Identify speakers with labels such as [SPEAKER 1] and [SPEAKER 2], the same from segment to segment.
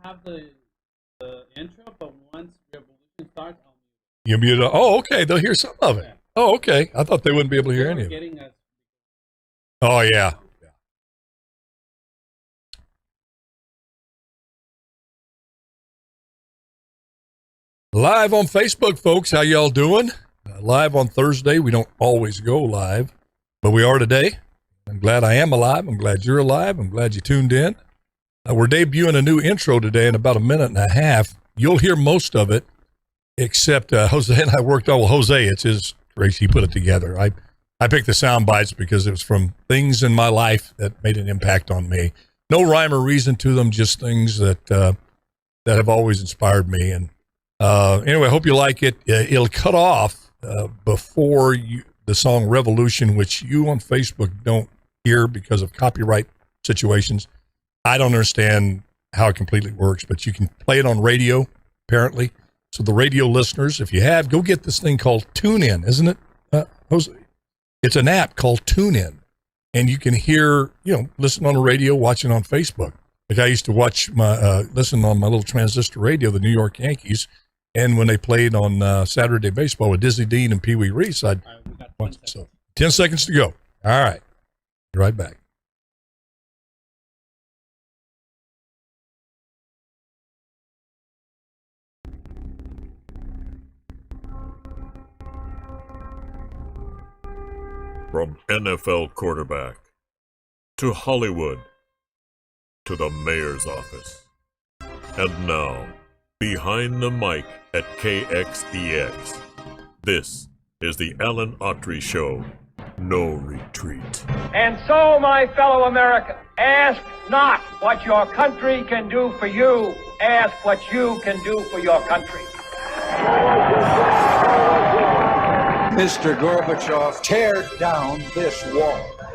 [SPEAKER 1] have the intro, but once Revolution starts, I'll
[SPEAKER 2] You mute it. Oh, okay. They'll hear some of it.
[SPEAKER 1] Yeah.
[SPEAKER 2] Oh, okay. I thought they wouldn't be able to hear any of it.
[SPEAKER 1] Getting us.
[SPEAKER 2] Oh, yeah. Live on Facebook, folks. How y'all doing? Live on Thursday. We don't always go live, but we are today. I'm glad I am alive. I'm glad you're alive. I'm glad you tuned in. We're debuting a new intro today in about a minute and a half. You'll hear most of it, except Jose and I worked on. Well, Jose, it's his race. He put it together. I picked the sound bites because it was from things in my life that made an impact on me. No rhyme or reason to them, just things that have always inspired me. And anyway, I hope you like it. It'll cut off before the song Revolution, which you on Facebook don't hear because of copyright situations. I don't understand how it completely works, but you can play it on radio, apparently. So the radio listeners, if you have, go get this thing called TuneIn, isn't it, Jose? It's an app called TuneIn, and you can hear, listen on the radio, watching on Facebook. Like I used to watch listen on my little transistor radio, the New York Yankees, and when they played on Saturday baseball with Dizzy Dean and Pee Wee Reese, I'd watch it. So 10 seconds to go. All right. Be right back.
[SPEAKER 3] From NFL quarterback to Hollywood to the mayor's office. And now, behind the mic at KXEX, this is the Alan Autry Show. No retreat.
[SPEAKER 4] And so, my fellow Americans, ask not what your country can do for you. Ask what you can do for your country.
[SPEAKER 5] Mr. Gorbachev, tear down this wall.
[SPEAKER 4] What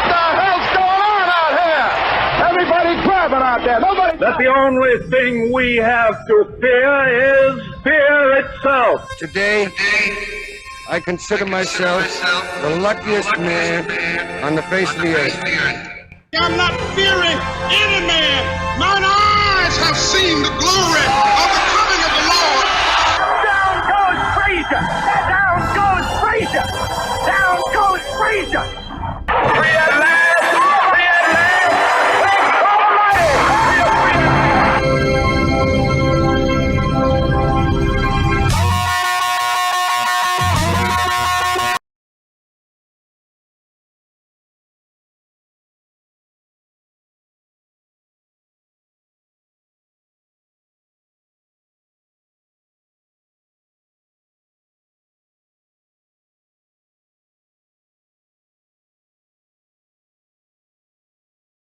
[SPEAKER 4] the hell's going on out here? Everybody's grabbing out there. Nobody.
[SPEAKER 6] That the only thing we have to fear is fear itself.
[SPEAKER 5] Today, I consider myself the luckiest man on the face of the earth.
[SPEAKER 7] I'm not fearing any man. Mine eyes have seen the glory of the coming of the Lord.
[SPEAKER 4] Down goes Frazier. Down goes Frazier. Down goes Frazier. Free at last. Free at last. Thanks almighty.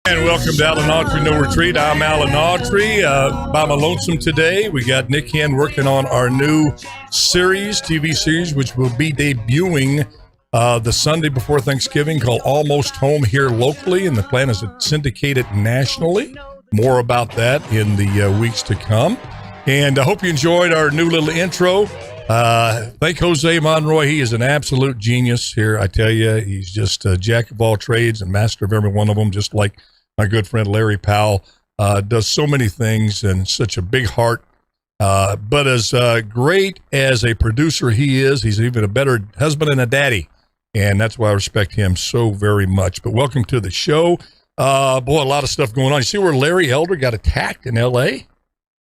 [SPEAKER 2] And welcome to Alan Autry No Retreat. I'm Alan Autry. By my lonesome today, we got Nick Hen working on our new TV series, which will be debuting the Sunday before Thanksgiving, called Almost Home here locally, and the plan is to syndicate it nationally. More about that in the weeks to come. And I hope you enjoyed our new little intro. Thank Jose Monroy. He is an absolute genius here. I tell you, he's just a jack of all trades and master of every one of them, just like my good friend Larry Powell does so many things and such a big heart. But as great as a producer he is, he's even a better husband and a daddy. And that's why I respect him so very much. But welcome to the show. Boy, a lot of stuff going on. You see where Larry Elder got attacked in L.A.?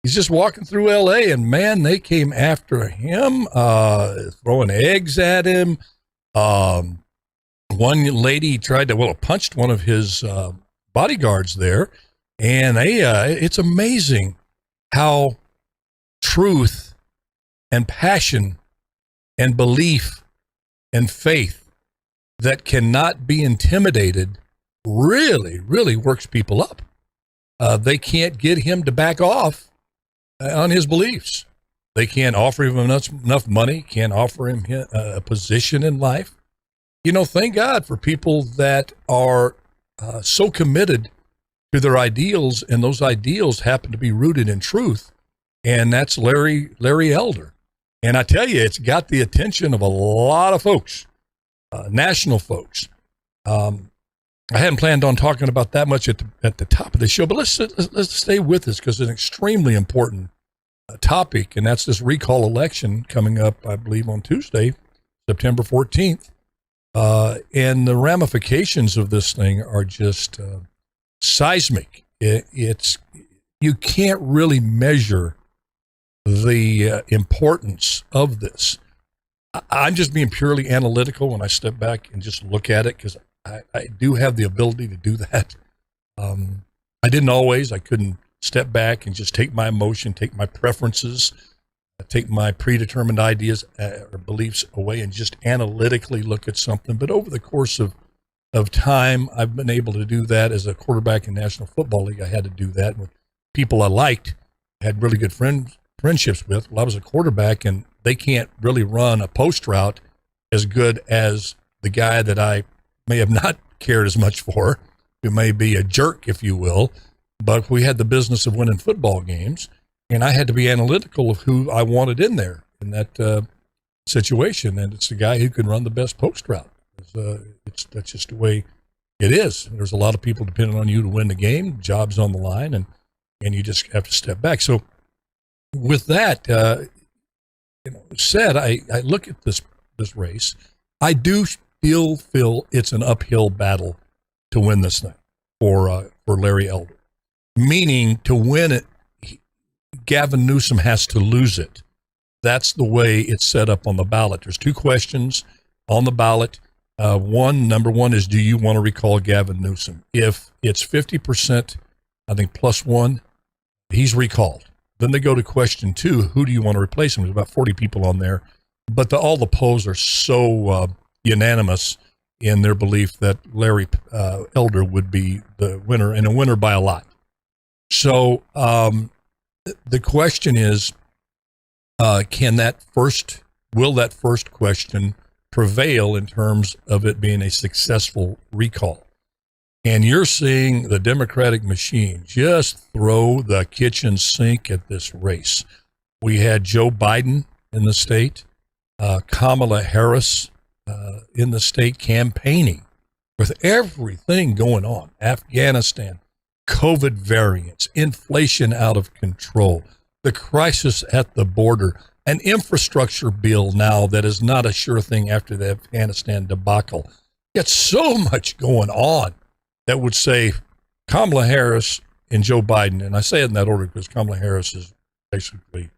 [SPEAKER 2] He's just walking through L.A. and, man, they came after him, throwing eggs at him. One lady punched one of his bodyguards there, and it's amazing how truth and passion and belief and faith that cannot be intimidated really, really works people up. They can't get him to back off on his beliefs. They can't offer him enough money, can't offer him a position in life. Thank God for people that are so committed to their ideals, and those ideals happen to be rooted in truth. And that's Larry Elder. And I tell you, it's got the attention of a lot of folks, national folks. I hadn't planned on talking about that much at the top of the show, but let's stay with this because it's an extremely important topic, and that's this recall election coming up, I believe, on Tuesday, September 14th. And the ramifications of this thing are just seismic. It's you can't really measure the importance of this. I'm just being purely analytical when I step back and just look at it because I do have the ability to do that. I didn't always. I couldn't step back and just take my emotion, take my preferences, take my predetermined ideas or beliefs away and just analytically look at something. But over the course of time, I've been able to do that as a quarterback in National Football League. I had to do that with people I liked, had really good friendships with. Well, I was a quarterback, and they can't really run a post route as good as the guy that I may have not cared as much for, who may be a jerk, if you will, but we had the business of winning football games, and I had to be analytical of who I wanted in there in that situation, and it's the guy who can run the best post route. That's just the way it is. There's a lot of people depending on you to win the game, jobs on the line, and you just have to step back. So with that said, I look at this race. I do still feel it's an uphill battle to win this thing for Larry Elder. Meaning, to win it, Gavin Newsom has to lose it. That's the way it's set up on the ballot. There's two questions on the ballot. Number one is, do you want to recall Gavin Newsom? If it's 50%, I think plus one, he's recalled. Then they go to question two, who do you want to replace him? There's about 40 people on there. But all the polls are so unanimous in their belief that Larry Elder would be the winner, and a winner by a lot. So the question is, will that first question prevail in terms of it being a successful recall? And you're seeing the Democratic machine just throw the kitchen sink at this race. We had Joe Biden in the state, Kamala Harris in the state campaigning with everything going on. Afghanistan, COVID variants, inflation out of control, the crisis at the border, an infrastructure bill now that is not a sure thing after the Afghanistan debacle. Yet so much going on that would say Kamala Harris and Joe Biden, and I say it in that order because Kamala Harris is basically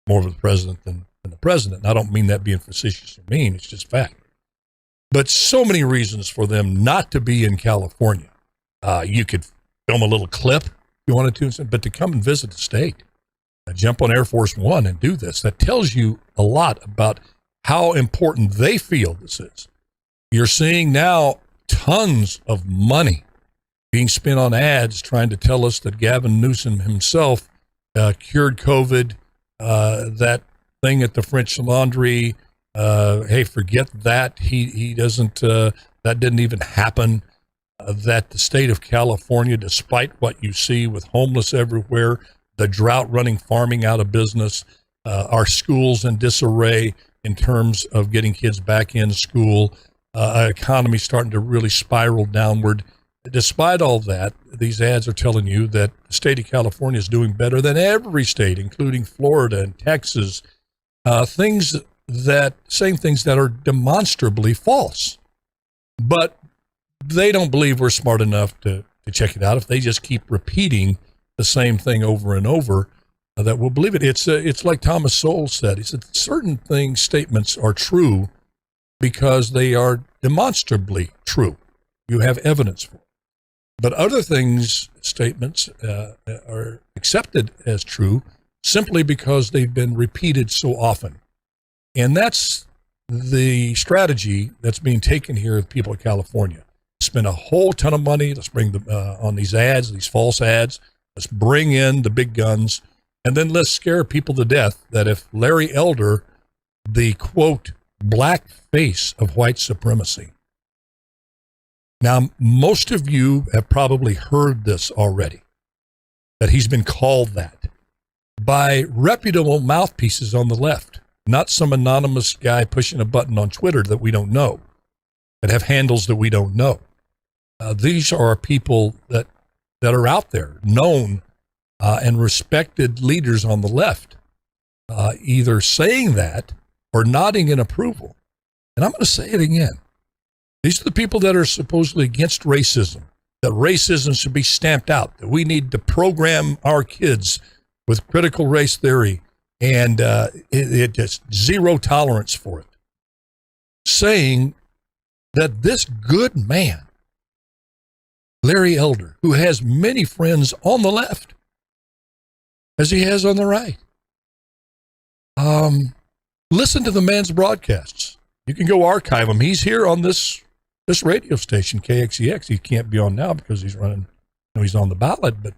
[SPEAKER 2] more of the president than the president. And I don't mean that being facetious or mean, it's just fact. But so many reasons for them not to be in California. You could film a little clip if you wanted to, but to come and visit the state, jump on Air Force One and do this, that tells you a lot about how important they feel this is. You're seeing now tons of money being spent on ads trying to tell us that Gavin Newsom himself cured COVID, that thing at the French Laundry, hey, forget that. He doesn't, that didn't even happen. That the state of California, despite what you see with homeless everywhere, the drought running farming out of business, our schools in disarray in terms of getting kids back in school, economy starting to really spiral downward. Despite all that, these ads are telling you that the state of California is doing better than every state, including Florida and Texas, saying things that are demonstrably false. But they don't believe we're smart enough to check it out. If they just keep repeating the same thing over and over, that we'll believe it. It's like Thomas Sowell said. He said certain statements are true because they are demonstrably true. You have evidence for it. But other statements are accepted as true simply because they've been repeated so often. And that's the strategy that's being taken here with people of California. Spend a whole ton of money. Let's bring them on these ads, these false ads. Let's bring in the big guns. And then let's scare people to death that if Larry Elder, the, quote, black face of white supremacy. Now, most of you have probably heard this already, that he's been called that by reputable mouthpieces on the left, not some anonymous guy pushing a button on Twitter that we don't know, that have handles that we don't know. These are people that are out there, known and respected leaders on the left, either saying that or nodding in approval. And I'm going to say it again. These are the people that are supposedly against racism, that racism should be stamped out, that we need to program our kids with critical race theory, and it just zero tolerance for it. Saying that this good man, Larry Elder, who has many friends on the left, as he has on the right, listen to the man's broadcasts. You can go archive him. He's here on this radio station, KXEX. He can't be on now because he's running, he's on the ballot, but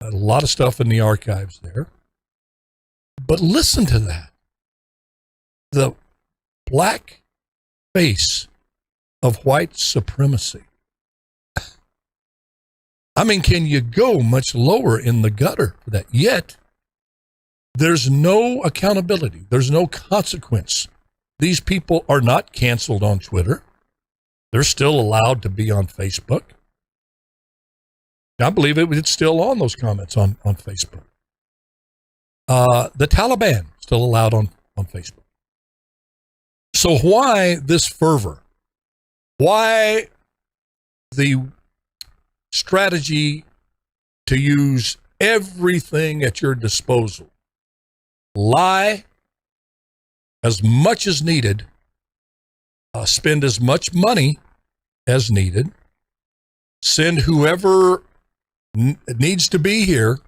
[SPEAKER 2] a lot of stuff in the archives there. But listen to that. The black face of white supremacy. I mean, can you go much lower in the gutter for that? Yet, there's no accountability. There's no consequence. These people are not canceled on Twitter. They're still allowed to be on Facebook. I believe it's still on those comments on Facebook. The Taliban still allowed on Facebook. So why this fervor? Why the strategy to use everything at your disposal? Lie as much as needed, spend as much money as needed, send whoever needs to be here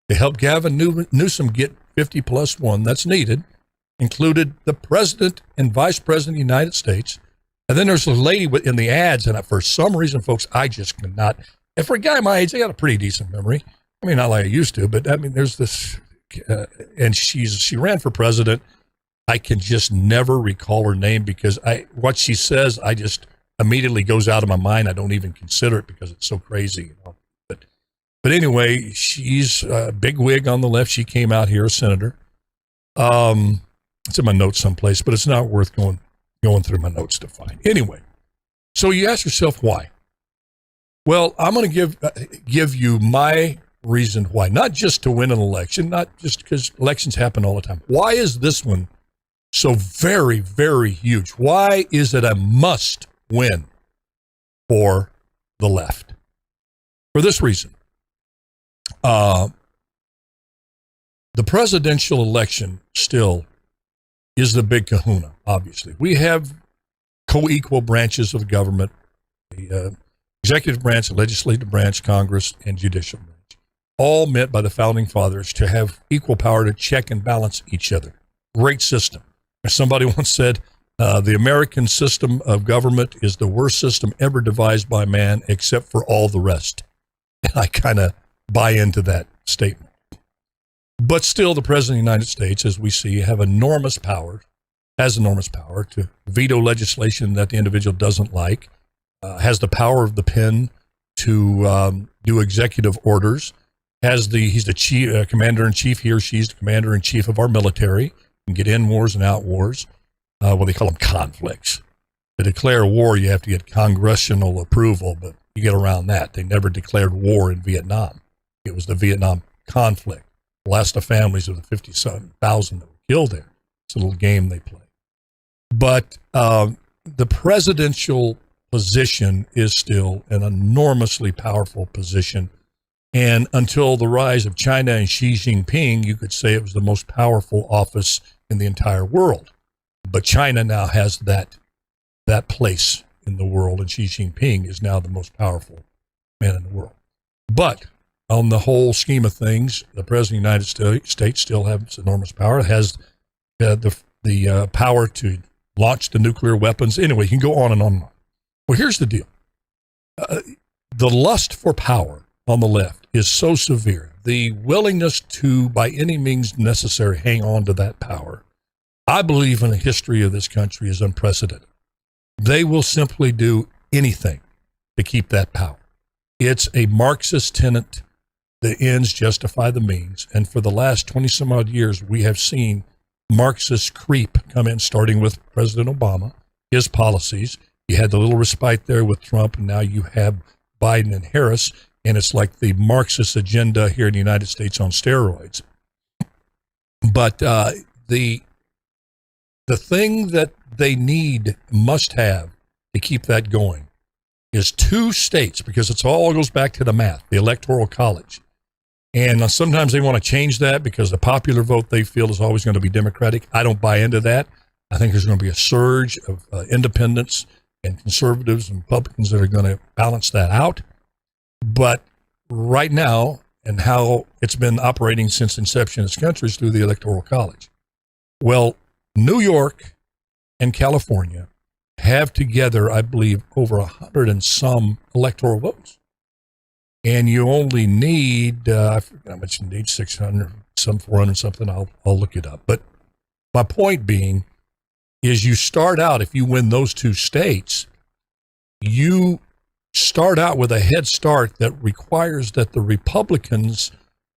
[SPEAKER 2] to help Gavin Newsom get 50+1 that's needed, included the president and vice president of the United States. And then there's a lady in the ads, and for some reason, folks, I just cannot. And for a guy my age, I got a pretty decent memory. I mean, not like I used to, but I mean, there's this, and she ran for president. I can just never recall her name because what she says, I just immediately goes out of my mind. I don't even consider it because it's so crazy. But anyway, she's a big wig on the left. She came out here, a senator. It's in my notes someplace, but it's not worth going through my notes to find. Anyway, so you ask yourself why. Well, I'm going to give you my reason why, not just to win an election, not just because elections happen all the time. Why is this one so very, very huge? Why is it a must win for the left? For this reason. The presidential election still is the big kahuna, obviously. We have co-equal branches of the government, the executive branch, the legislative branch, Congress, and judicial branch, all meant by the founding fathers to have equal power to check and balance each other. Great system. As somebody once said, the American system of government is the worst system ever devised by man, except for all the rest. And I kind of buy into that statement. But still, the President of the United States, as we see, has enormous power to veto legislation that the individual doesn't like, has the power of the pen to do executive orders, he's the chief, commander-in-chief, he or she's the commander-in-chief of our military, can get in wars and out wars, what they call them conflicts. To declare war, you have to get congressional approval, but you get around that. They never declared war in Vietnam. It was the Vietnam conflict. The last of families of the 50,000 that were killed there. It's a little game they play. But the presidential position is still an enormously powerful position. And until the rise of China and Xi Jinping, you could say it was the most powerful office in the entire world. But China now has that place in the world, and Xi Jinping is now the most powerful man in the world. But on the whole scheme of things, the President of the United States still has enormous power. It has the power to launch the nuclear weapons. Anyway, you can go on and on and on. Well, here's the deal. The lust for power on the left is so severe. The willingness to, by any means necessary, hang on to that power, I believe in the history of this country, is unprecedented. They will simply do anything to keep that power. It's a Marxist tenet. The ends justify the means. And for the last 20 some odd years, we have seen Marxist creep come in, starting with President Obama, his policies, You had the little respite there with Trump, and now you have Biden and Harris, and it's like the Marxist agenda here in the United States on steroids. But the thing that they must have to keep that going is 2 states, because it's all goes back to the math, the Electoral College. And sometimes they want to change that because the popular vote they feel is always going to be Democratic. I don't buy into that. I think there's going to be a surge of independents and conservatives and Republicans that are going to balance that out. But right now, and how it's been operating since inception of this country is through the Electoral College. Well, New York and California have together, I believe, over 100 and some electoral votes. And you only need, I forget how much you need, 600, some 400 something. I'll look it up. But my point being is you start out, if you win those 2 states, you start out with a head start that requires that the Republicans,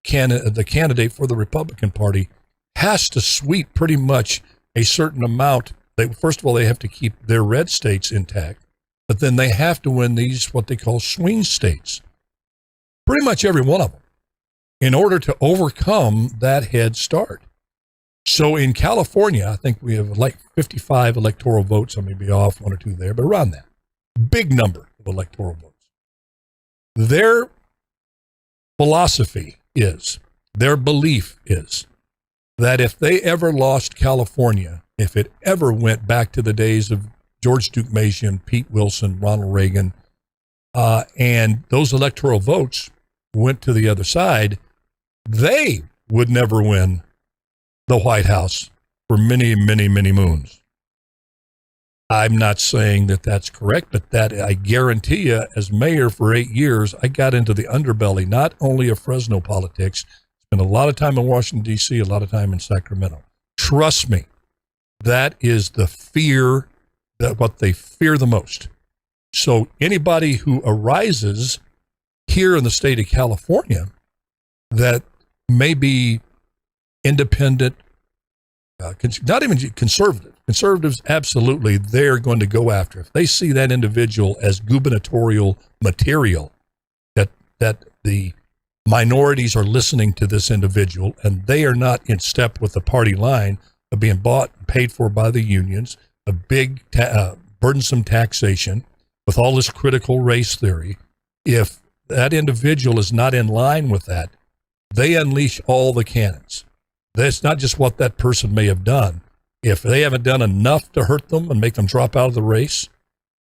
[SPEAKER 2] the candidate for the Republican Party, has to sweep pretty much a certain amount. First of all, they have to keep their red states intact, but then they have to win these, what they call swing states, pretty much every one of them, in order to overcome that head start. So in California, I think we have like 55 electoral votes. I may be off 1 or 2 there, but around that. Big number of electoral votes. Their philosophy is, their belief is, that if they ever lost California, if it ever went back to the days of George Deukmejian, Pete Wilson, Ronald Reagan, and those electoral votes went to the other side, they would never win the White House for many, many, many moons. I'm not saying that that's correct, but that I guarantee you, as mayor for 8 years, I got into the underbelly, not only of Fresno politics, spent a lot of time in Washington, D.C., a lot of time in Sacramento. Trust me, that is the fear, that what they fear the most. So anybody who arises here in the state of California that may be independent, not even conservatives, absolutely, they're going to go after. If they see that individual as gubernatorial material, that the minorities are listening to this individual and they are not in step with the party line of being bought and paid for by the unions, a big burdensome taxation with all this critical race theory, if that individual is not in line with that, they unleash all the cannons. That's not just what that person may have done. If they haven't done enough to hurt them and make them drop out of the race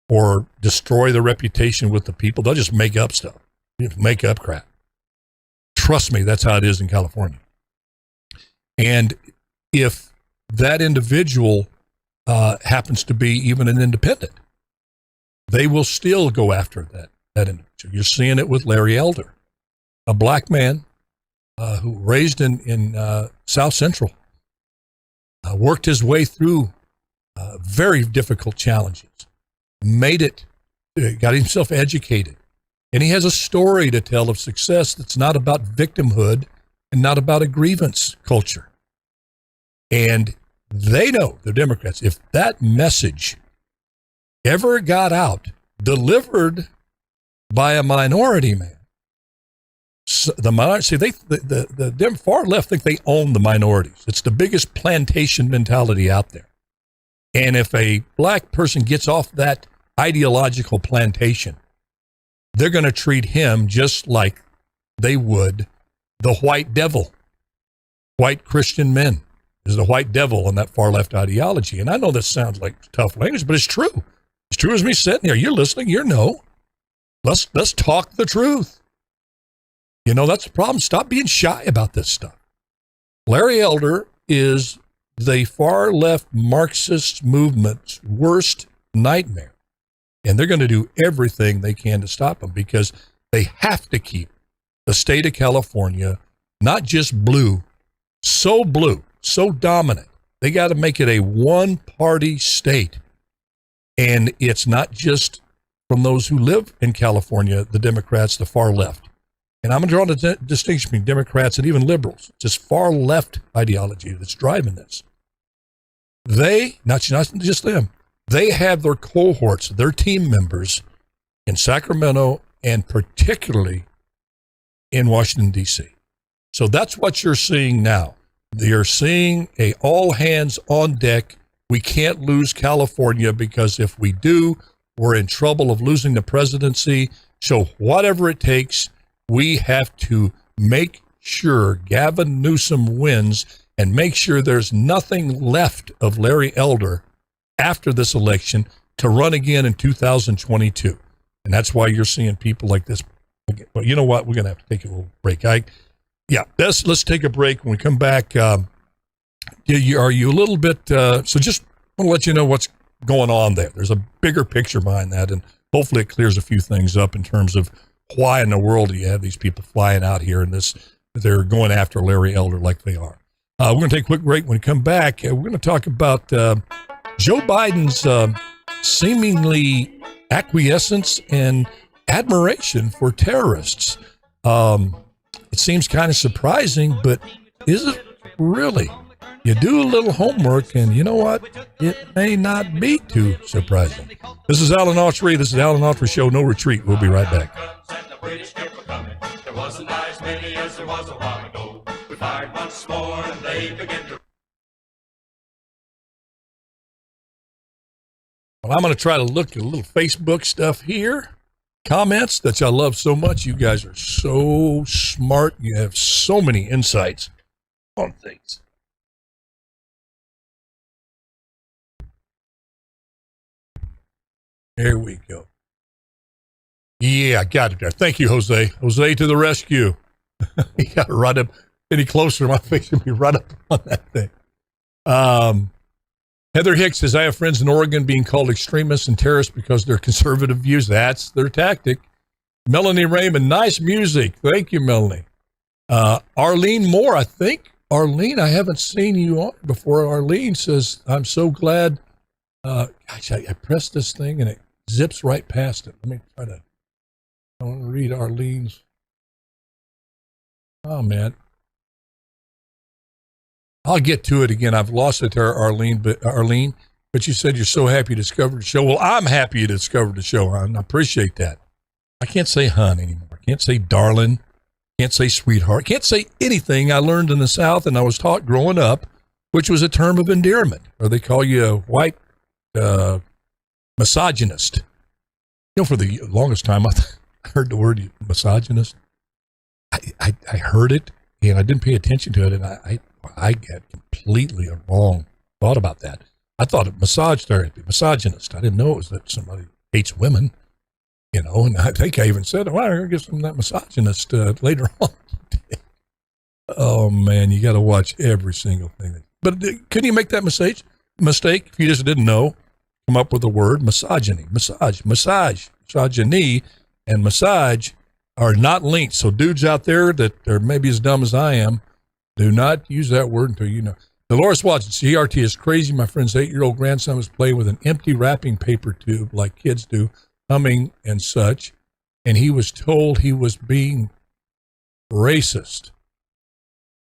[SPEAKER 2] or destroy their reputation with the people, they'll just make up stuff, make up crap. Trust me, that's how it is in California. And if that individual happens to be even an independent, they will still go after that individual. You're seeing it with Larry Elder, a black man who raised in South Central, worked his way through very difficult challenges, made it, got himself educated, and he has a story to tell of success that's not about victimhood and not about a grievance culture. And they know, the Democrats, if that message ever got out, delivered by a minority man, the minority, see, the far left think they own the minorities. It's the biggest plantation mentality out there. And if a black person gets off that ideological plantation, they're going to treat him just like they would the white devil. White Christian men is the white devil in that far left ideology. And I know this sounds like tough language, but it's true. It's true as me sitting here. You're listening. You know. Let's talk the truth. You know, that's the problem. Stop being shy about this stuff. Larry Elder is the far left Marxist movement's worst nightmare. And they're going to do everything they can to stop him because they have to keep the state of California not just blue, so dominant. They got to make it a one-party state. And it's not just from those who live in California, the Democrats, the far left. And I'm going to draw the distinction between Democrats and even liberals. It's just far left ideology that's driving this. They, not just them, they have their cohorts, their team members in Sacramento and particularly in Washington, D.C. So that's what you're seeing now. You're seeing a all hands on deck. We can't lose California because if we do, we're in trouble of losing the presidency. So whatever it takes, we have to make sure Gavin Newsom wins and make sure there's nothing left of Larry Elder after this election to run again in 2022. And that's why you're seeing people like this. But you know what? We're going to have to take a little break. Let's take a break. When we come back, are you a little bit, so just want to let you know what's going on there. There's a bigger picture behind that, and hopefully it clears a few things up in terms of why in the world do you have these people flying out here and they're going after Larry Elder like they are. We're going to take a quick break. When we come back, we're going to talk about Joe Biden's seemingly acquiescence and admiration for terrorists. It seems kind of surprising, but is it really? You do a little homework, and you know what? It may not be too surprising. This is Alan Autry. This is Alan Autry Show. No retreat. We'll be right back. Well, I'm going to try to look at a little Facebook stuff here. Comments that I love so much. You guys are so smart. You have so many insights on things. There we go. Yeah, I got it there. Thank you, Jose. Jose to the rescue. He got right up any closer to my face and be right up on that thing. Heather Hicks says, I have friends in Oregon being called extremists and terrorists because they're conservative views. That's their tactic. Melanie Raymond, nice music. Thank you, Melanie. Arlene Moore, I think. Arlene, I haven't seen you on before. Arlene says, I'm so glad. I pressed this thing and it zips right past it. Let me try to, I want to read Arlene's. Oh, man. I'll get to it again. I've lost it there, Arlene, but you said you're so happy you discovered the show. Well, I'm happy you discovered the show, hon. I appreciate that. I can't say hon anymore. I can't say darling. Can't say sweetheart. Can't say anything I learned in the South and I was taught growing up, which was a term of endearment, or they call you a white misogynist. You know, for the longest time, I heard the word misogynist. I heard it, and I didn't pay attention to it, and I got completely wrong thought about that. I thought it massage therapy, misogynist. I didn't know it was that somebody hates women, you know, and I think I even said, well, I'm going to get some of that misogynist later on today. Oh, man, you got to watch every single thing. But couldn't you make that mistake if you just didn't know? Come up with the word misogyny, misogyny, and massage are not linked. So dudes out there that are maybe as dumb as I am, do not use that word until you know. Dolores Watson, CRT is crazy. My friend's 8-year-old grandson was playing with an empty wrapping paper tube like kids do, humming and such, and he was told he was being racist.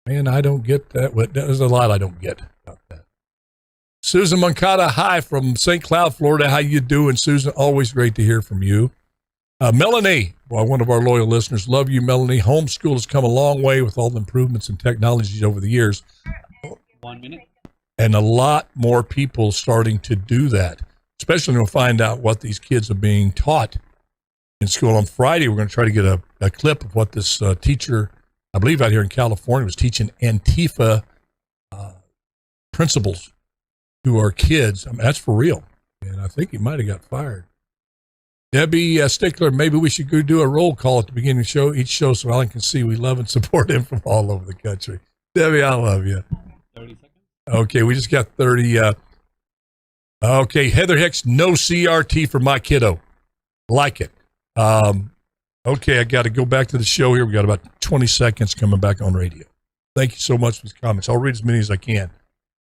[SPEAKER 2] Man, I don't get that. There's a lot I don't get about that. Susan Moncada, hi from St. Cloud, Florida. How you doing, Susan? Always great to hear from you. Melanie, one of our loyal listeners. Love you, Melanie. Homeschool has come a long way with all the improvements and technologies over the years.
[SPEAKER 1] 1 minute.
[SPEAKER 2] And a lot more people starting to do that, especially when we find out what these kids are being taught in school. On Friday, we're going to try to get a clip of what this teacher, I believe out here in California, was teaching Antifa principals to our kids. I mean, that's for real. And I think he might have got fired. Debbie Stickler, maybe we should go do a roll call at the beginning of the show, each show, so Alan can see we love and support him from all over the country. Debbie, I love you.
[SPEAKER 1] 30 seconds.
[SPEAKER 2] Okay, we just got 30. Okay, Heather Hicks, no CRT for my kiddo. Like it. Okay, I got to go back to the show here. We got about 20 seconds coming back on radio. Thank you so much for the comments. I'll read as many as I can.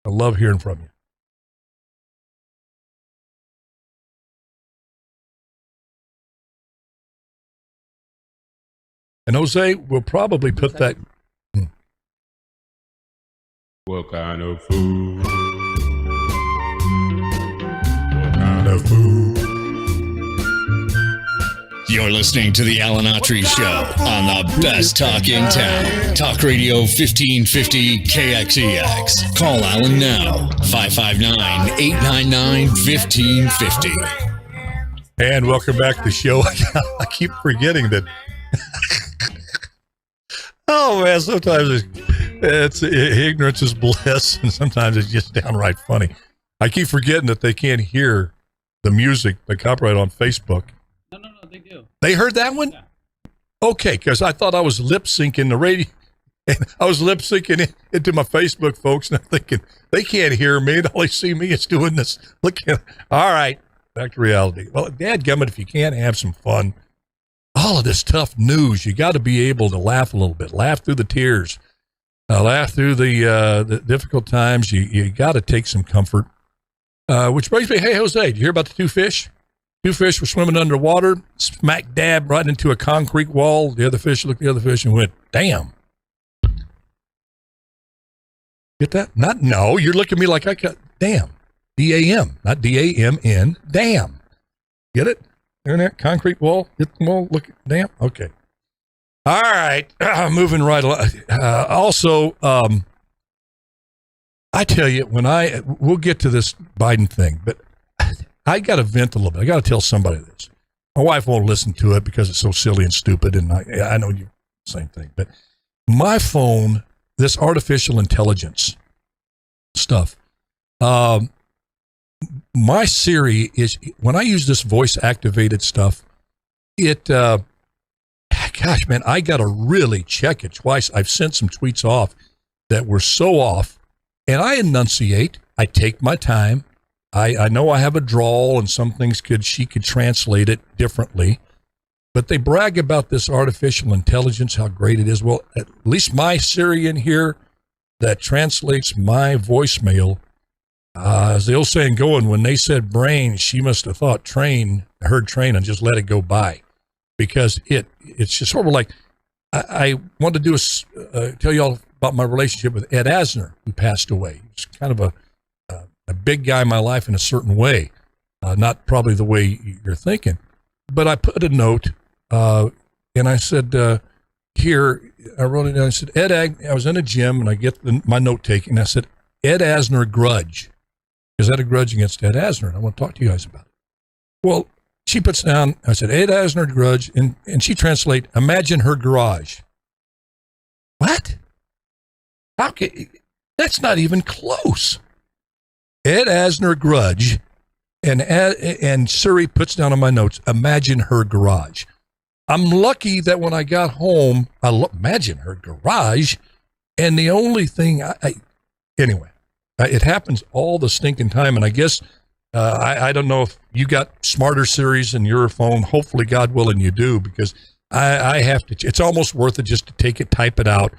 [SPEAKER 2] I love hearing from you. And Jose, we'll probably put that.
[SPEAKER 8] What kind of food? What
[SPEAKER 2] of food.
[SPEAKER 8] You're listening to the Alan Autry Show on the best talk in town. Talk Radio 1550 KXEX. Call Alan now, 559-899-1550.
[SPEAKER 2] And welcome back to the show. I keep forgetting that. Oh, man, sometimes it's ignorance is bliss, and sometimes it's just downright funny. I keep forgetting that they can't hear the music, the copyright on Facebook.
[SPEAKER 1] No, they do.
[SPEAKER 2] They heard that one?
[SPEAKER 1] Yeah.
[SPEAKER 2] Okay, because I thought I was lip syncing the radio. And I was lip syncing into my Facebook folks, and I'm thinking, they can't hear me. All they see me is doing this. Look at, all right, back to reality. Well, dadgummit, if you can't have some fun, all of this tough news, you got to be able to laugh a little bit, laugh through the tears, laugh through the difficult times. You got to take some comfort. Which brings me, hey, Jose, did you hear about the two fish? Two fish were swimming underwater, smack dab right into a concrete wall. The other fish looked at the other fish and went, damn. Get that? No, you're looking at me like I got, damn. D-A-M, not D-A-M-N, damn. Get it? Internet, concrete wall, hit the wall, look, damn. Okay. All right, moving right along. I tell you, we'll get to this Biden thing, but I got to vent a little bit. I got to tell somebody this. My wife won't listen to it because it's so silly and stupid, and I know you, same thing. But my phone, this artificial intelligence stuff, my Siri is, when I use this voice-activated stuff, gosh, man, I got to really check it twice. I've sent some tweets off that were so off, and I enunciate. I take my time. I know I have a drawl, and some things she could translate it differently, but they brag about this artificial intelligence, how great it is. Well, at least my Siri in here that translates my voicemail, as the old saying going, when they said brain, she must have thought heard train and just let it go by, because it's just sort of like, I wanted to tell you all about my relationship with Ed Asner, who passed away. He's kind of a big guy in my life in a certain way, not probably the way you're thinking. But I put a note, and I said, here, I wrote it down. I said, I was in a gym, and I get my note taking. I said, Ed Asner grudge. Is that a grudge against Ed Asner? I want to talk to you guys about it. Well, she puts down, I said, Ed Asner grudge, and she translate, imagine her garage. What? That's not even close. Ed Asner grudge, and Siri puts down on my notes, imagine her garage. I'm lucky that when I got home, imagine her garage, and the only thing anyway, it happens all the stinking time, and I guess I don't know if you got smarter Siris in your phone. Hopefully, God willing, you do, because I have to. It's almost worth it just to take it, type it out,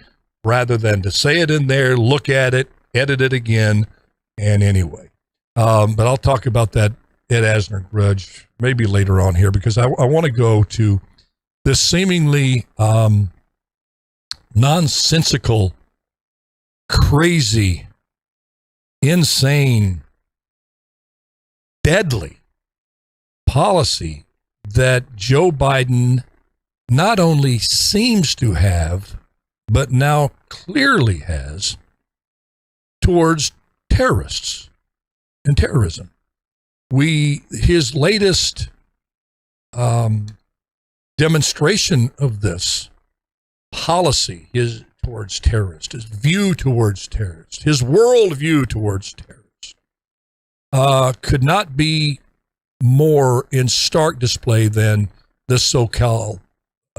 [SPEAKER 2] rather than to say it in there, look at it, edit it again. And anyway, but I'll talk about that Ed Asner grudge maybe later on here, because I want to go to this seemingly nonsensical, crazy, insane, deadly policy that Joe Biden not only seems to have, but now clearly has towards terrorists and terrorism. His latest demonstration of this policy is towards terrorists, his view towards terrorists, his worldview towards terrorists, could not be more in stark display than this so-called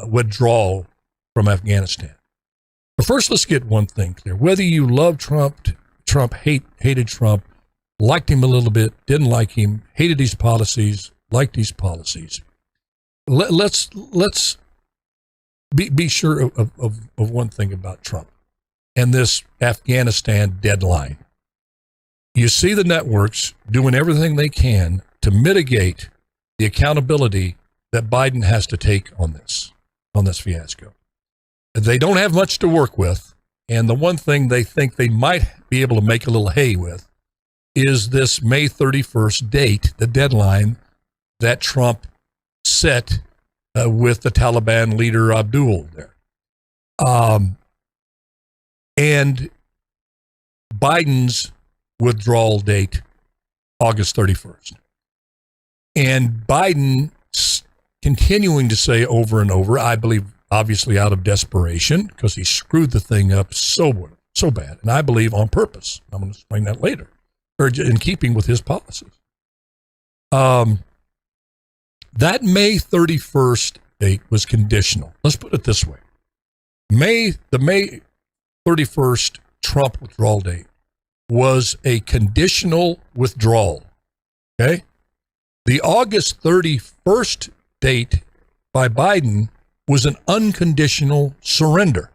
[SPEAKER 2] withdrawal from Afghanistan. But first, let's get one thing clear. Whether you love Trump, hated Trump, liked him a little bit, didn't like him, hated his policies, liked his policies. Let's be sure of one thing about Trump and this Afghanistan deadline. You see the networks doing everything they can to mitigate the accountability that Biden has to take on this fiasco. They don't have much to work with, and the one thing they think they might be able to make a little hay with is this May 31st date, the deadline that Trump set with the Taliban leader Abdul there. And Biden's withdrawal date, August 31st. And Biden continuing to say over and over, I believe obviously out of desperation, because he screwed the thing up so bad, and I believe on purpose. I'm going to explain that later, or in keeping with his policies. That May 31st date was conditional. Let's put it this way. The May 31st Trump withdrawal date was a conditional withdrawal. Okay? The August 31st date by Biden was an unconditional surrender.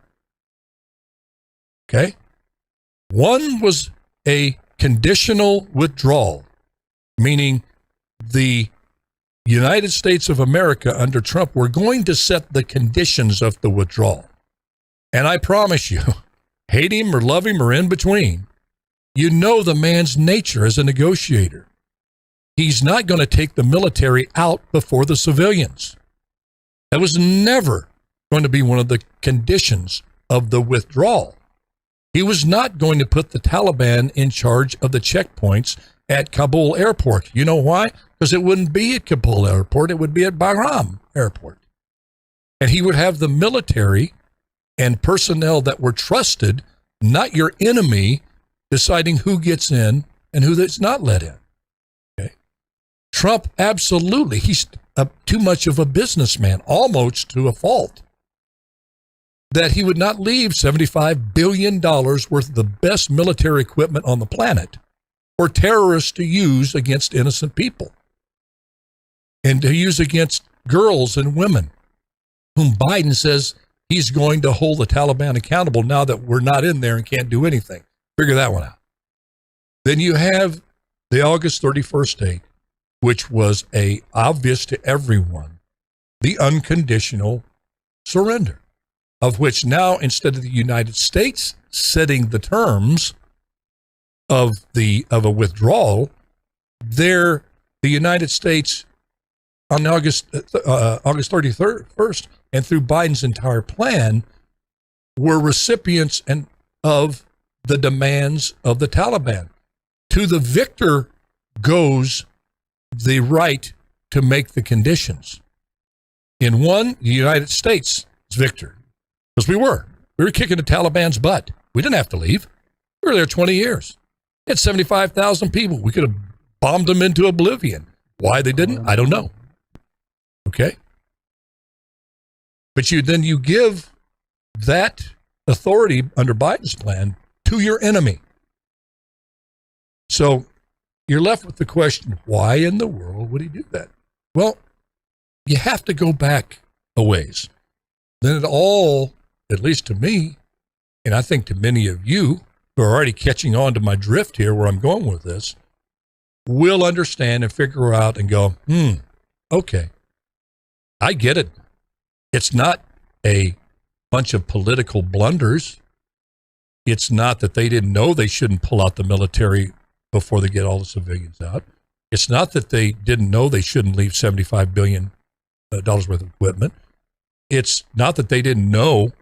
[SPEAKER 2] Okay? One was a conditional withdrawal, meaning the United States of America under Trump were going to set the conditions of the withdrawal. And I promise you, hate him or love him or in between, you know the man's nature as a negotiator. He's not going to take the military out before the civilians. That was never going to be one of the conditions of the withdrawal. He was not going to put the Taliban in charge of the checkpoints at Kabul airport. You know why? Because it wouldn't be at Kabul airport. It would be at Bahram airport. And he would have the military and personnel that were trusted, not your enemy, deciding who gets in and who that's not let in. Okay. Trump, absolutely. He's too much of a businessman, almost to a fault, that he would not leave $75 billion worth of the best military equipment on the planet for terrorists to use against innocent people and to use against girls and women, whom Biden says he's going to hold the Taliban accountable now that we're not in there and can't do anything. Figure that one out. Then you have the August 31st date, which was obvious to everyone, the unconditional surrender, of which now, instead of the United States setting the terms of a withdrawal, the United States on August 31st and through Biden's entire plan were recipients of the demands of the Taliban. To the victor goes the right to make the conditions. In one, the United States is victor, because we were kicking the Taliban's butt. We didn't have to leave. We were there 20 years. They had 75,000 people. We could have bombed them into oblivion. Why they didn't, I don't know. Okay? But you give that authority under Biden's plan to your enemy. So you're left with the question, why in the world would he do that? Well, you have to go back a ways. Then it all, at least to me, and I think to many of you who are already catching on to my drift here where I'm going with this, will understand and figure out and go, okay, I get it. It's not a bunch of political blunders. It's not that they didn't know they shouldn't pull out the military before they get all the civilians out. It's not that they didn't know they shouldn't leave $75 billion worth of equipment. It's not that they didn't know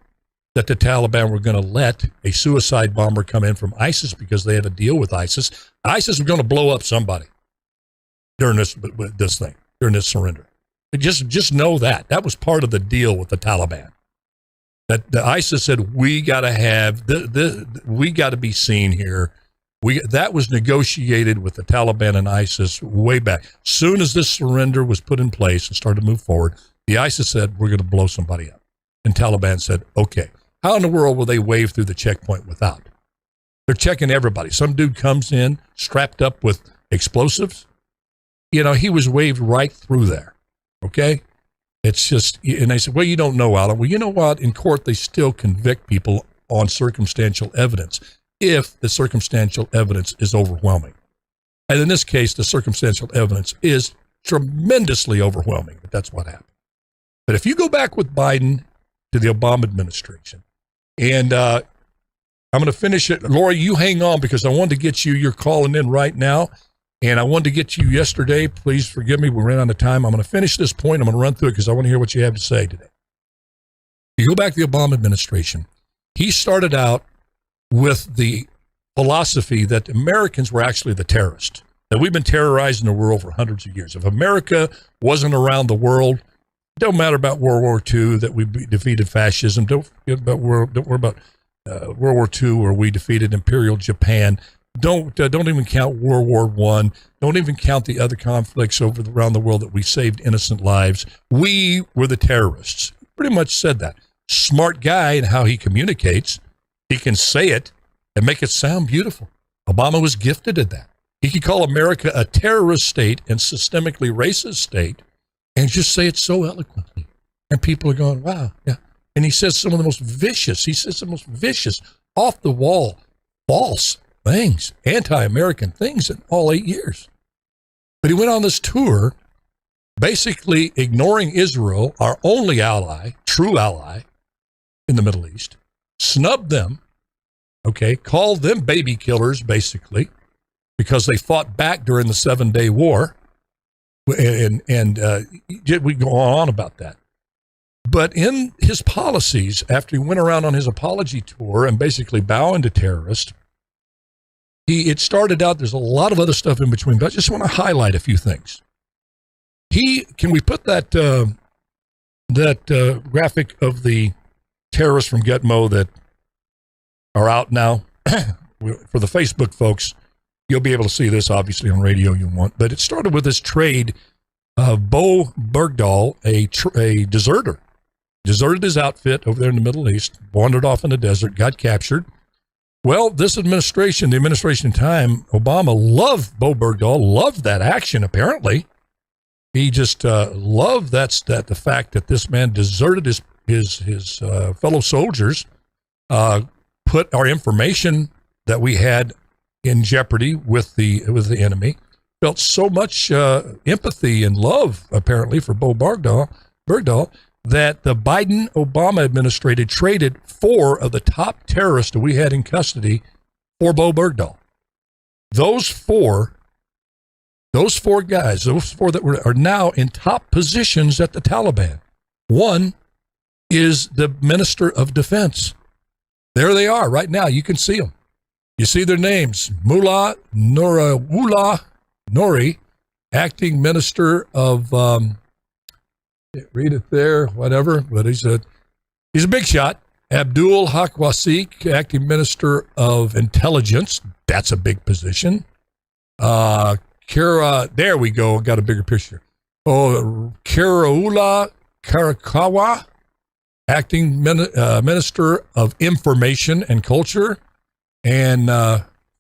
[SPEAKER 2] that the Taliban were going to let a suicide bomber come in from ISIS because they have a deal with ISIS. ISIS was going to blow up somebody during this thing, during this surrender. Just know that. That was part of the deal with the Taliban. That the ISIS said, we got to have, we got to be seen here. That was negotiated with the Taliban and ISIS way back. Soon as this surrender was put in place and started to move forward, the ISIS said, we're going to blow somebody up. And Taliban said, okay. How in the world will they wave through the checkpoint without? They're checking everybody. Some dude comes in strapped up with explosives. You know, he was waved right through there. Okay? It's just, and they said, well, you don't know, Alan. Well, you know what? In court, they still convict people on circumstantial evidence if the circumstantial evidence is overwhelming. And in this case, the circumstantial evidence is tremendously overwhelming, but that's what happened. But if you go back with Biden to the Obama administration, and I'm going to finish it. Lori, you hang on because I wanted to get you. You're calling in right now, and I wanted to get you yesterday. Please forgive me. We ran out of time. I'm going to finish this point. I'm going to run through it because I want to hear what you have to say today. You go back to the Obama administration. He started out with the philosophy that Americans were actually the terrorists, that we've been terrorizing the world for hundreds of years. If America wasn't around the world, don't matter about World War II, that we defeated fascism. Don't worry about World War II, where we defeated Imperial Japan. Don't even count World War I. Don't even count the other conflicts around the world that we saved innocent lives. We were the terrorists. Pretty much said that. Smart guy in how he communicates. He can say it and make it sound beautiful. Obama was gifted at that. He could call America a terrorist state and systemically racist state and just say it so eloquently. And people are going, wow, yeah. And he says some of the most vicious, off the wall, false things, anti-American things in all 8 years. But he went on this tour basically ignoring Israel, our only ally, true ally in the Middle East, snubbed them, okay, called them baby killers, basically, because they fought back during the 7-Day War. And we go on about that. But in his policies, after he went around on his apology tour and basically bowing to terrorists, it started out, there's a lot of other stuff in between, but I just want to highlight a few things. Can we put that graphic of the terrorists from Gitmo that are out now? For the Facebook folks, you'll be able to see this, obviously, on radio you want. But it started with this trade of Bo Bergdahl, a deserter. Deserted his outfit over there in the Middle East, wandered off in the desert, got captured. Well, this administration, the administration time, Obama loved Bo Bergdahl, loved that action, apparently. He just loved the fact that this man deserted his fellow soldiers, put our information that we had in jeopardy with the enemy. Felt so much empathy and love, apparently, for Bo Bergdahl, that the Biden-Obama administration traded 4 of the top terrorists that we had in custody for Bo Bergdahl. Those four guys, that are now in top positions at the Taliban. One is the Minister of Defense. There they are right now. You can see them. You see their names. Mullah Nourawullah Nouri, acting Minister of, read it there, whatever, but he's a big shot. Abdul Haq Wasik, acting Minister of Intelligence. That's a big position. There we go. Got a bigger picture. Karaula Karakawa, acting Minister of Information and Culture. And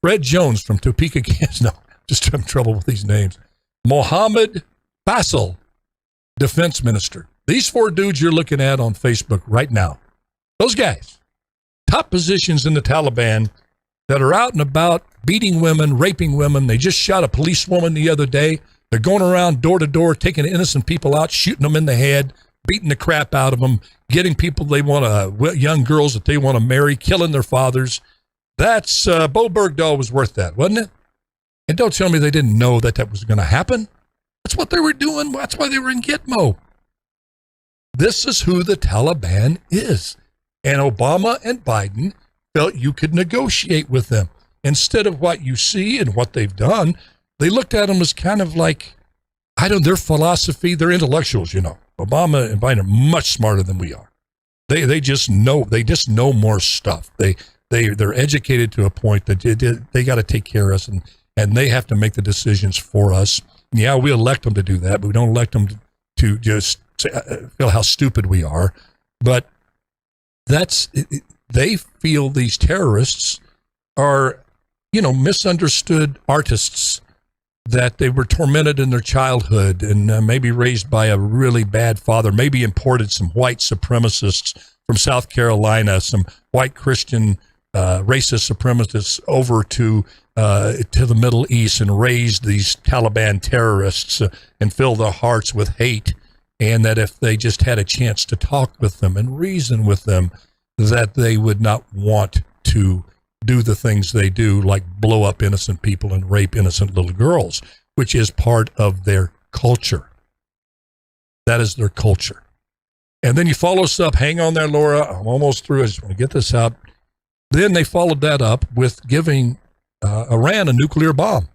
[SPEAKER 2] Fred Jones from Topeka, Kansas. No, just having trouble with these names. Mohammed Faisal, Defense Minister. These 4 dudes you're looking at on Facebook right now. Those guys, top positions in the Taliban that are out and about beating women, raping women. They just shot a policewoman the other day. They're going around door to door, taking innocent people out, shooting them in the head, beating the crap out of them, getting people they want to, young girls that they want to marry, killing their fathers. That's, Bo Bergdahl was worth that, wasn't it? And don't tell me they didn't know that was going to happen. That's what they were doing. That's why they were in Gitmo. This is who the Taliban is. And Obama and Biden felt you could negotiate with them. Instead of what you see and what they've done, they looked at them as kind of like, their philosophy, they're intellectuals, Obama and Biden are much smarter than we are. They just know more stuff. They're educated to a point that they got to take care of us and they have to make the decisions for us. Yeah, we elect them to do that, but we don't elect them to just feel how stupid we are. But they feel these terrorists are, misunderstood artists, that they were tormented in their childhood and maybe raised by a really bad father, maybe imported some white supremacists from South Carolina, some white Christian racist supremacists over to the Middle East and raised these Taliban terrorists and fill their hearts with hate. And that if they just had a chance to talk with them and reason with them, that they would not want to do the things they do, like blow up innocent people and rape innocent little girls, which is part of their culture. That is their culture. And then you follow us up. Hang on there, Laura. I'm almost through. I just want to get this out. Then they followed that up with giving Iran a nuclear bomb.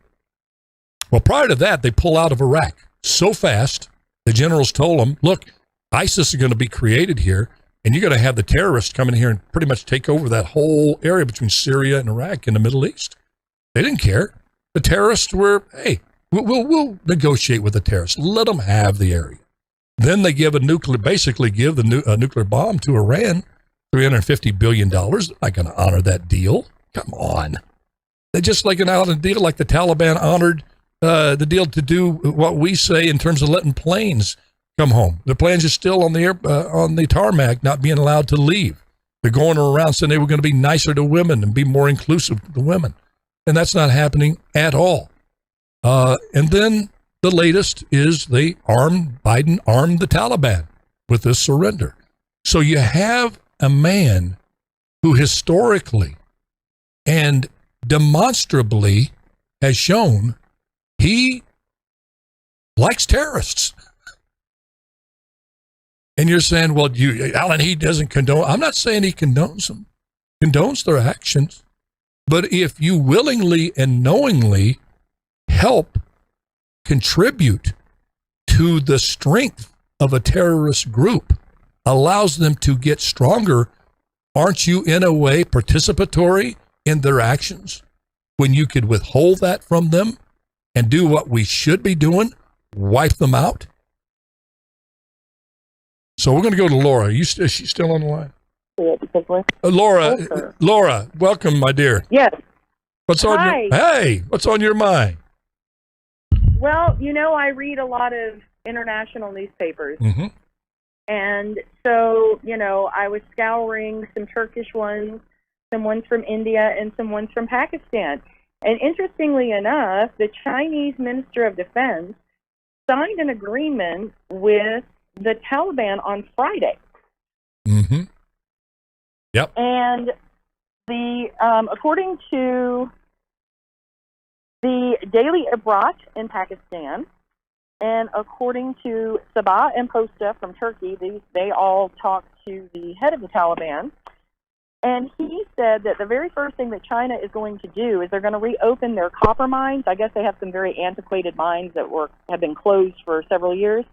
[SPEAKER 2] Well, prior to that, they pull out of Iraq so fast, the generals told them, look, ISIS is going to be created here, and you're going to have the terrorists come in here and pretty much take over that whole area between Syria and Iraq in the Middle East. They didn't care. The terrorists were, hey, we'll negotiate with the terrorists. Let them have the area. Then they give basically give a nuclear bomb to Iran, $350 billion. They're not going to honor that deal. Come on. They just like an honor deal like the Taliban honored the deal to do what we say in terms of letting planes come home. The planes are still on the tarmac, not being allowed to leave. They're going around saying they were going to be nicer to women and be more inclusive to women. And that's not happening at all. And then the latest is Biden armed the Taliban with this surrender. So you have a man who historically and demonstrably has shown he likes terrorists. And you're saying, well, Alan, he doesn't condone. I'm not saying he condones them, condones their actions. But if you willingly and knowingly help contribute to the strength of a terrorist group, allows them to get stronger, aren't you in a way participatory in their actions when you could withhold that from them and do what we should be doing, wipe them out? So we're going to go to Laura. Is she still on the line? Laura, welcome, my dear.
[SPEAKER 9] Yes.
[SPEAKER 2] What's on your mind?
[SPEAKER 9] Well, I read a lot of international newspapers.
[SPEAKER 2] Mm-hmm.
[SPEAKER 9] And so, I was scouring some Turkish ones, some ones from India, and some ones from Pakistan. And interestingly enough, the Chinese Minister of Defense signed an agreement with the Taliban on Friday.
[SPEAKER 2] Mm-hmm. Yep.
[SPEAKER 9] And according to the Daily Ibrat in Pakistan, and according to Sabah and Posta from Turkey, they all talked to the head of the Taliban, and he said that the very first thing that China is going to do is they're going to reopen their copper mines. I guess they have some very antiquated mines that have been closed for several years,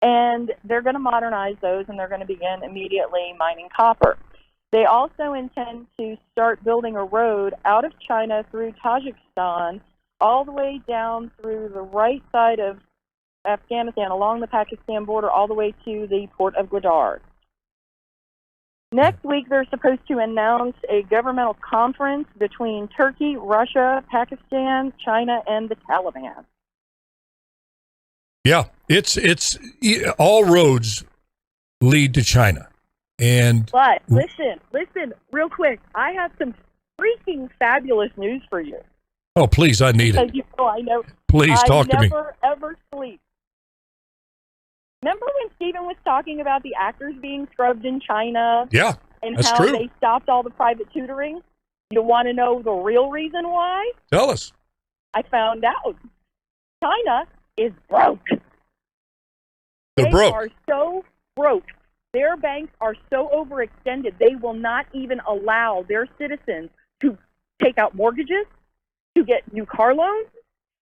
[SPEAKER 9] and they're going to modernize those, and they're going to begin immediately mining copper. They also intend to start building a road out of China through Tajikistan all the way down through the right side of Afghanistan, along the Pakistan border, all the way to the port of Gwadar. Next week, they're supposed to announce a governmental conference between Turkey, Russia, Pakistan, China, and the Taliban.
[SPEAKER 2] Yeah, it's all roads lead to China.
[SPEAKER 9] But listen, real quick. I have some freaking fabulous news for you.
[SPEAKER 2] Oh, please, I need it.
[SPEAKER 9] I know.
[SPEAKER 2] Please talk to me.
[SPEAKER 9] I never, ever sleep. Remember when Stephen was talking about the actors being scrubbed in China?
[SPEAKER 2] Yeah,
[SPEAKER 9] and
[SPEAKER 2] that's
[SPEAKER 9] how
[SPEAKER 2] true.
[SPEAKER 9] They stopped all the private tutoring? You want to know the real reason why?
[SPEAKER 2] Tell us.
[SPEAKER 9] I found out. China is broke.
[SPEAKER 2] They're broke.
[SPEAKER 9] They are so broke. Their banks are so overextended, they will not even allow their citizens to take out mortgages, to get new car loans.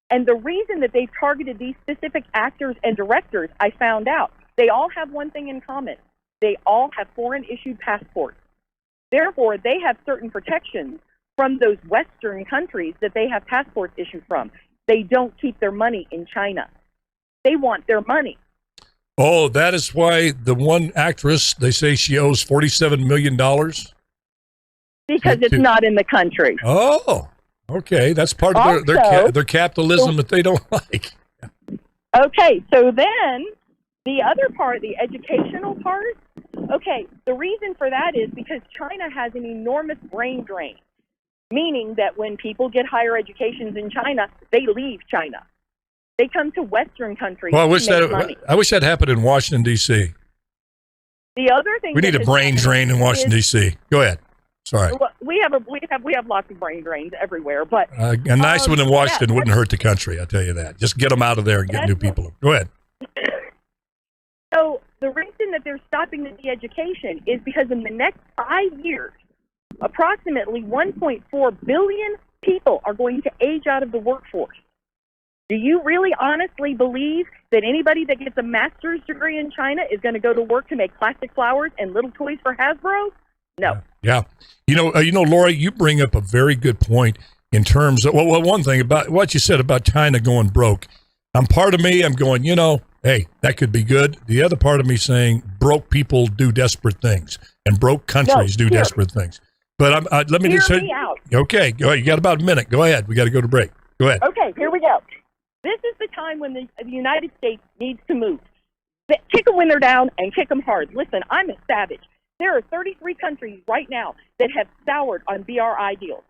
[SPEAKER 9] And the reason that they've targeted these specific actors and directors, I found out, they all have one thing in common. They all have foreign-issued passports. Therefore, they have certain protections from those Western countries that they have passports issued from. They don't keep their money in China. They want their money.
[SPEAKER 2] Oh, that is why the one actress, they say she owes $47 million?
[SPEAKER 9] Because it's not in the country.
[SPEAKER 2] Oh, okay. That's part of their capitalism that they don't like.
[SPEAKER 9] Okay, so then the other part, the educational part, okay, the reason for that is because China has an enormous brain drain, meaning that when people get higher educations in China, they leave China. They come to Western countries.
[SPEAKER 2] Well,
[SPEAKER 9] money.
[SPEAKER 2] I wish that happened in Washington, D.C.
[SPEAKER 9] The other thing
[SPEAKER 2] we need a brain drain in Washington, D.C. Go ahead. Sorry.
[SPEAKER 9] Well, we have lots of brain drains everywhere, but
[SPEAKER 2] A nice one in Washington wouldn't hurt the country. I tell you that. Just get them out of there and get new people. Go ahead.
[SPEAKER 9] So the reason that they're stopping the de-education is because in the next 5 years, approximately 1.4 billion people are going to age out of the workforce. Do you really honestly believe that anybody that gets a master's degree in China is going to go to work to make plastic flowers and little toys for Hasbro? No.
[SPEAKER 2] Yeah. You know, Laura, you bring up a very good point in terms of, well, one thing about what you said about China going broke. I'm part of me, I'm going, hey, that could be good. The other part of me saying broke people do desperate things and broke countries do desperate things. But let me just say, okay, go ahead. You got about a minute. Go ahead. We got to go to break. Go ahead.
[SPEAKER 9] Okay, here we go. This is the time when the United States needs to move. Kick them when they're down and kick them hard. Listen, I'm a savage. There are 33 countries right now that have soured on BRI deals.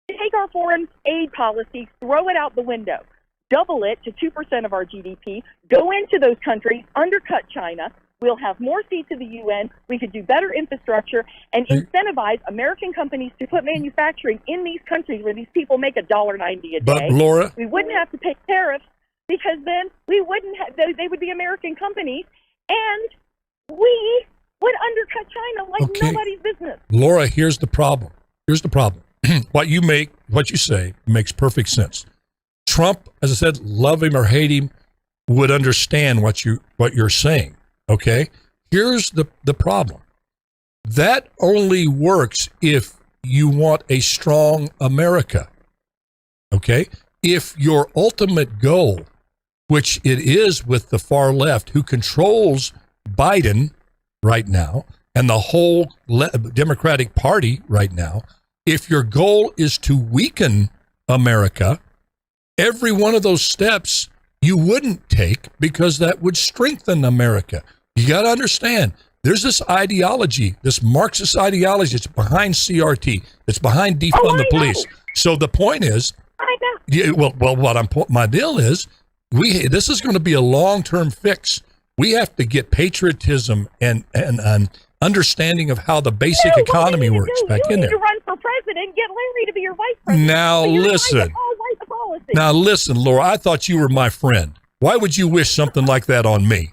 [SPEAKER 9] Take our foreign aid policy, throw it out the window, double it to 2% of our GDP, go into those countries, undercut China. We'll have more seats in the UN. We could do better infrastructure and incentivize American companies to put manufacturing in these countries where these people make $1.90 a day.
[SPEAKER 2] But Laura,
[SPEAKER 9] we wouldn't have to pay tariffs because then we wouldn't have, they would be American companies, and we would undercut China like nobody's business.
[SPEAKER 2] Laura, here's the problem. What you say makes perfect sense. Trump, as I said, love him or hate him, would understand what you're saying. Okay? Here's the problem. That only works if you want a strong America. Okay? If your ultimate goal, which it is with the far left, who controls Biden right now and the whole Democratic Party right now, if your goal is to weaken America, every one of those steps you wouldn't take because that would strengthen America. You got to understand, there's this ideology, this Marxist ideology that's behind CRT, that's behind defund the police. So the point is, my deal is, this is going to be a long-term fix. We have to get patriotism and understanding of how the basic economy works back in there.
[SPEAKER 9] You need to run for president, get Larry to be your vice president.
[SPEAKER 2] Now listen, Laura, I thought you were my friend. Why would you wish something like that on me?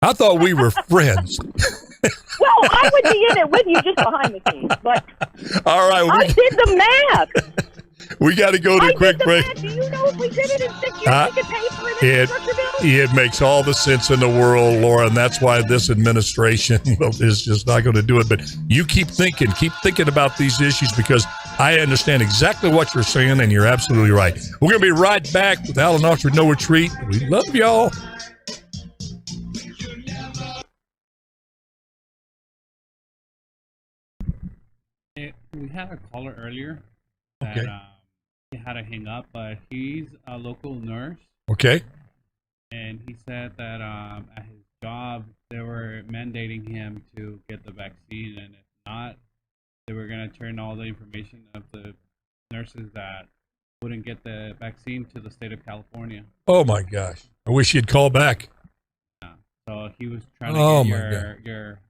[SPEAKER 2] I thought we were friends.
[SPEAKER 9] Well, I would be in it with you just behind the scenes, but
[SPEAKER 2] all right,
[SPEAKER 9] I did the math.
[SPEAKER 2] We got to go to a quick break.
[SPEAKER 9] Do you know if we did it in 6 years, we could pay for an infrastructure bill?
[SPEAKER 2] It makes all the sense in the world, Laura, and that's why this administration is just not going to do it. But you keep thinking about these issues because I understand exactly what you're saying, and you're absolutely right. We're going to be right back with Alan Autry, No Retreat. We love y'all.
[SPEAKER 1] We had a caller earlier that he had to hang up, but he's a local nurse.
[SPEAKER 2] Okay.
[SPEAKER 1] And he said that at his job, they were mandating him to get the vaccine, and if not, they were going to turn all the information of the nurses that wouldn't get the vaccine to the state of California.
[SPEAKER 2] Oh, my gosh. I wish he'd call back.
[SPEAKER 1] Yeah. So he was trying to get your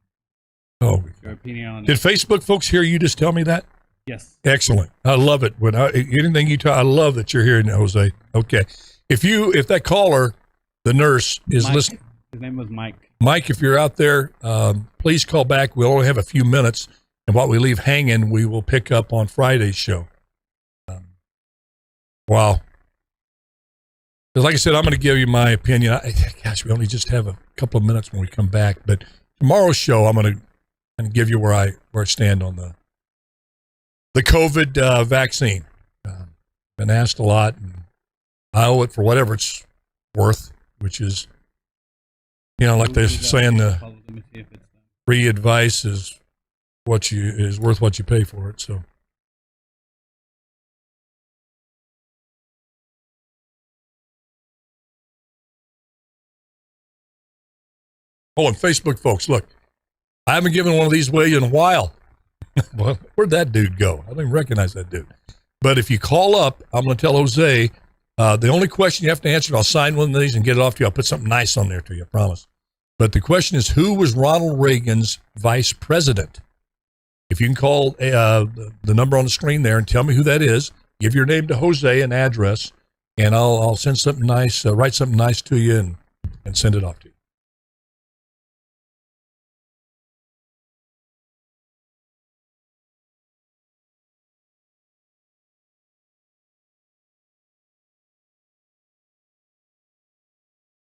[SPEAKER 1] opinion on it.
[SPEAKER 2] Did Facebook folks hear you just tell me that?
[SPEAKER 1] Yes.
[SPEAKER 2] Excellent. I love it. When anything you talk, I love that you're hearing that, Jose. Okay. If that caller, the nurse, is
[SPEAKER 1] Mike,
[SPEAKER 2] listening.
[SPEAKER 1] His name was Mike.
[SPEAKER 2] Mike, if you're out there, please call back. We only have a few minutes, and what we leave hanging, we will pick up on Friday's show. Wow. Like I said, I'm going to give you my opinion. Gosh, we only just have a couple of minutes when we come back, but tomorrow's show, I'm going to give you where I stand on the COVID vaccine. Been asked a lot, and I owe it for whatever it's worth, which is, like they're saying, the free advice is worth what you pay for it. So. Oh, and Facebook folks, look, I haven't given one of these away in a while. Well, where'd that dude go? I don't even recognize that dude. But if you call up, I'm going to tell Jose, the only question you have to answer, I'll sign one of these and get it off to you. I'll put something nice on there to you, I promise. But the question is, who was Ronald Reagan's vice president? If you can call the number on the screen there and tell me who that is, give your name to Jose and address, and I'll send something nice, write something nice to you and send it off to you.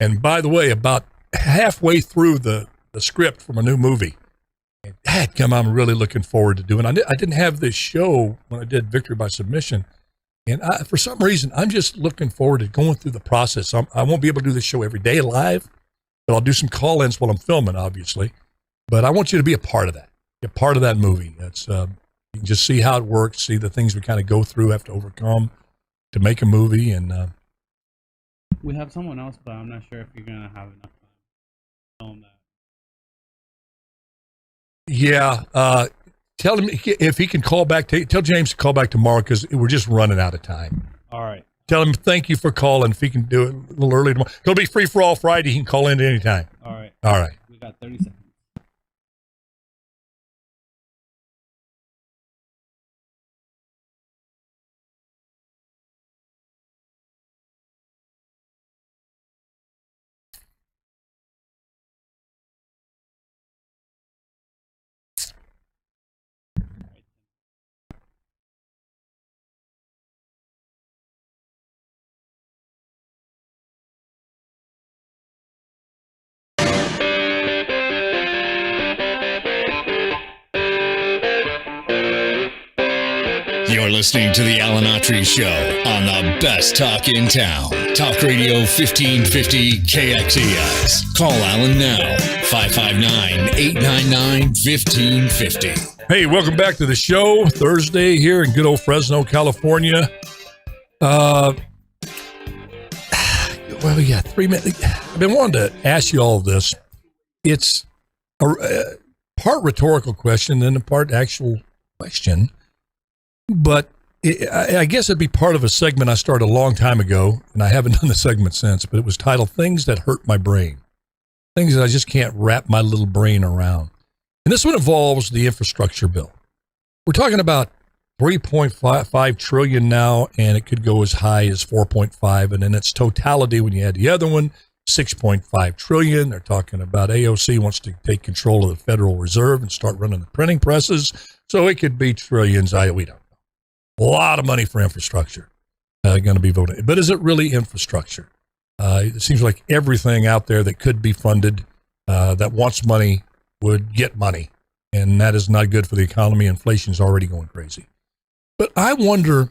[SPEAKER 2] And by the way, about halfway through the script from a new movie, and dadgum, I'm really looking forward to doing. I didn't have this show when I did Victory by Submission, and for some reason, I'm just looking forward to going through the process. I won't be able to do this show every day live, but I'll do some call-ins while I'm filming, obviously. But I want you to be a part of that. Be a part of that movie. That's you can just see how it works, see the things we kind of go through, have to overcome to make a movie, and
[SPEAKER 1] we have someone else, but I'm not sure if you're gonna have enough time to film that.
[SPEAKER 2] Yeah, tell him if he can call back. Tell James to call back tomorrow because we're just running out of time.
[SPEAKER 1] All right.
[SPEAKER 2] Tell him thank you for calling. If he can do it a little early tomorrow, he'll be free for all Friday. He can call in at any time.
[SPEAKER 1] All right.
[SPEAKER 2] All right.
[SPEAKER 1] We got 30 seconds.
[SPEAKER 8] You're listening to the Alan Autry Show on the best talk in town. Talk Radio 1550 KXEX. Call Alan now, 559-899-1550.
[SPEAKER 2] Hey, welcome back to the show. Thursday here in good old Fresno, California. Well, yeah, 3 minutes. I've been wanting to ask you all this. It's a part rhetorical question and a part actual question. But I guess it'd be part of a segment I started a long time ago, and I haven't done the segment since, but it was titled Things That Hurt My Brain. Things that I just can't wrap my little brain around. And this one involves the infrastructure bill. We're talking about $3.5 trillion now, and it could go as high as 4.5, and in its totality, when you add the other one, 6.5 trillion. They're talking about AOC wants to take control of the Federal Reserve and start running the printing presses, so it could be trillions. We don't know. A lot of money for infrastructure going to be voted. But is it really infrastructure? It seems like everything out there that could be funded that wants money would get money, and that is not good for the economy. Inflation is already going crazy. But I wonder,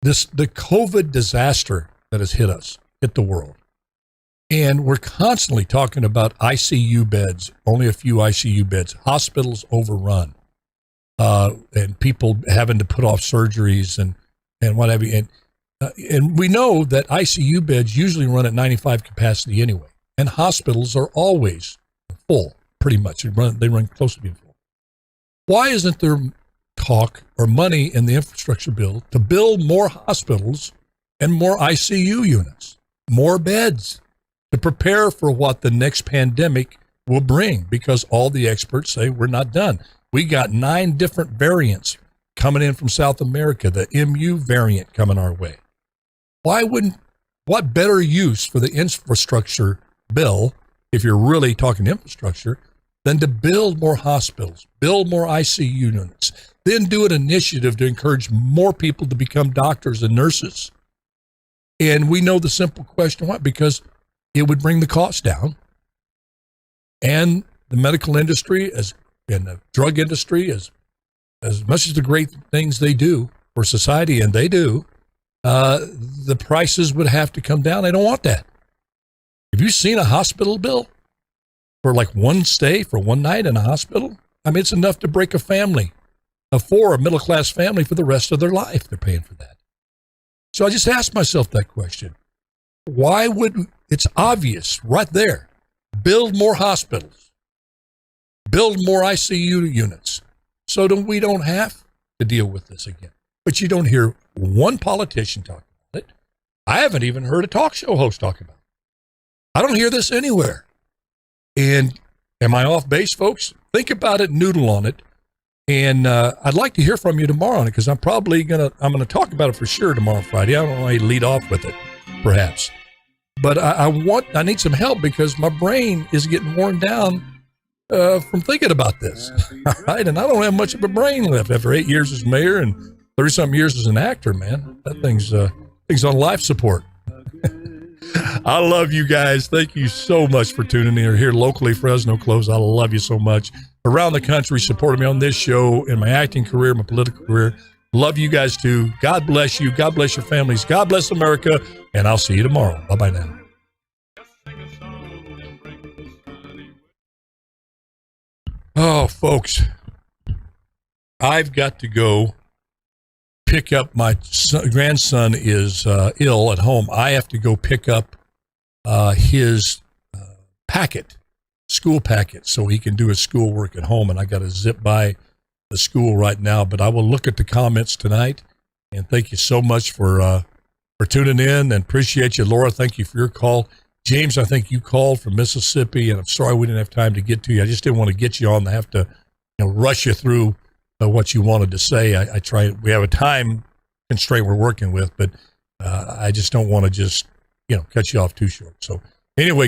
[SPEAKER 2] the COVID disaster that has hit us, hit the world, and we're constantly talking about ICU beds, only a few ICU beds, hospitals overrun. And people having to put off surgeries and what have you. And we know that ICU beds usually run at 95 capacity anyway. And hospitals are always full, pretty much. They run close to being full. Why isn't there talk or money in the infrastructure bill to build more hospitals and more ICU units, more beds to prepare for what the next pandemic will bring? Because all the experts say we're not done. We got 9 different variants coming in from South America, the MU variant coming our way. What better use for the infrastructure bill, if you're really talking infrastructure, than to build more hospitals, build more ICU units, then do an initiative to encourage more people to become doctors and nurses? And we know the simple question why, because it would bring the cost down. And the medical industry and the drug industry, as much as the great things they do for society, and they do, the prices would have to come down. They don't want that. Have you seen a hospital bill for like one stay for one night in a hospital? I mean, it's enough to break a family of 4, a middle-class family, for the rest of their life. They're paying for that. So I just asked myself that question. Why would, it's obvious right there, build more hospitals, build more ICU units so that we don't have to deal with this again. But you don't hear one politician talk about it. I haven't even heard a talk show host talk about it. I don't hear this anywhere. And am I off base, folks? Think about it, noodle on it, And I'd like to hear from you tomorrow because I'm probably going to talk about it for sure tomorrow, Friday. I don't want to lead off with it, perhaps. But I need some help because my brain is getting worn down from thinking about this. All right. And I don't have much of a brain left after 8 years as mayor and 30-something years as an actor, man. That thing's on life support. I love you guys. Thank you so much for tuning in here locally, Fresno Close. I love you so much. Around the country, supporting me on this show, in my acting career, my political career. Love you guys too. God bless you. God bless your families. God bless America. And I'll see you tomorrow. Bye-bye now. Oh, folks, I've got to go pick up my grandson is ill at home. I have to go pick up his school packet, so he can do his schoolwork at home. And I got to zip by the school right now, but I will look at the comments tonight. And thank you so much for tuning in, and appreciate you. Laura, thank you for your call. James, I think you called from Mississippi, and I'm sorry we didn't have time to get to you. I just didn't want to get you on to have to rush you through what you wanted to say. I try. We have a time constraint we're working with, but I just don't want to just cut you off too short. So anyway, guys.